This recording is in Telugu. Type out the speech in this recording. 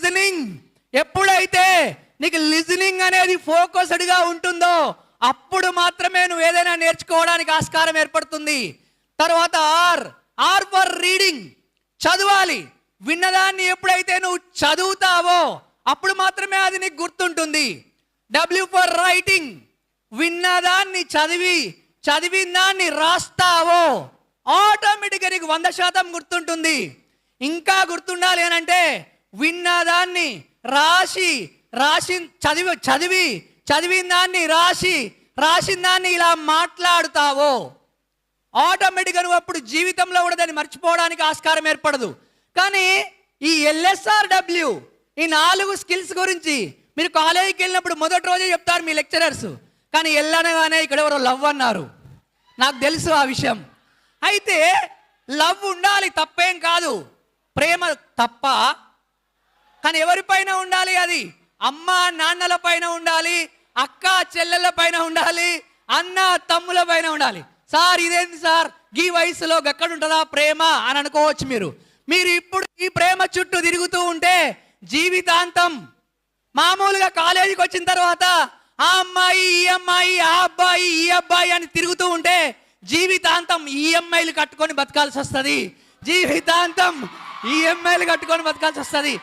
లిజనింగ్. ఎప్పుడైతే నీకు లిజనింగ్ అనేది ఫోకస్డ్గా ఉంటుందో అప్పుడు మాత్రమే నువ్వు ఏదైనా నేర్చుకోవడానికి ఆస్కారం ఏర్పడుతుంది. తర్వాత ఆర్ ఫర్ రీడింగ్, చదవాలి. విన్నదాన్ని ఎప్పుడైతే నువ్వు చదువుతావో అప్పుడు మాత్రమే అది నీకు గుర్తుంటుంది. డబ్ల్యూ ఫర్ రైటింగ్, విన్నదాన్ని చదివిన దాన్ని రాస్తావో ఆటోమేటిక్గా నీకు 100% గుర్తుంటుంది. ఇంకా గుర్తుండాలి అని అంటే విన్నదాన్ని చదివిన దాన్ని రాసిన దాన్ని ఇలా మాట్లాడుతావో ఆటోమేటిక్గా నువ్వు అప్పుడు జీవితంలో కూడా దాన్ని మర్చిపోవడానికి ఆస్కారం ఏర్పడదు. కానీ ఈ LSRW, ఈ 4 స్కిల్స్ గురించి మీరు కాలేజీకి వెళ్ళినప్పుడు మొదటి రోజే చెప్తారు మీ లెక్చరర్స్. కానీ వెళ్ళనగానే ఇక్కడ ఎవరో లవ్ అన్నారు, నాకు తెలుసు ఆ విషయం. అయితే లవ్ ఉండాలి, తప్పేం కాదు, ప్రేమ తప్ప. కానీ ఎవరిపైన ఉండాలి? అది అమ్మ నాన్నల పైన ఉండాలి, అక్క చెల్లెళ్ళ పైన ఉండాలి, అన్న తమ్ముల పైన ఉండాలి. సార్ ఇదేంటి సార్ ఈ వయసులో ఎక్కడుంటుందా ప్రేమ అని అనుకోవచ్చు మీరు. ఇప్పుడు ఈ ప్రేమ చుట్టూ తిరుగుతూ ఉంటే జీవితాంతం, మామూలుగా కాలేజీకి వచ్చిన తర్వాత ఆ అమ్మాయి ఈ అమ్మాయి, ఆ అబ్బాయి ఈ అబ్బాయి అని తిరుగుతూ ఉంటే జీవితాంతం ఈఎంఐలు కట్టుకొని బతకాల్సి వస్తుంది. జీవితాంతం ఈఎంఐలు కట్టుకొని బతకాల్సి వస్తుంది.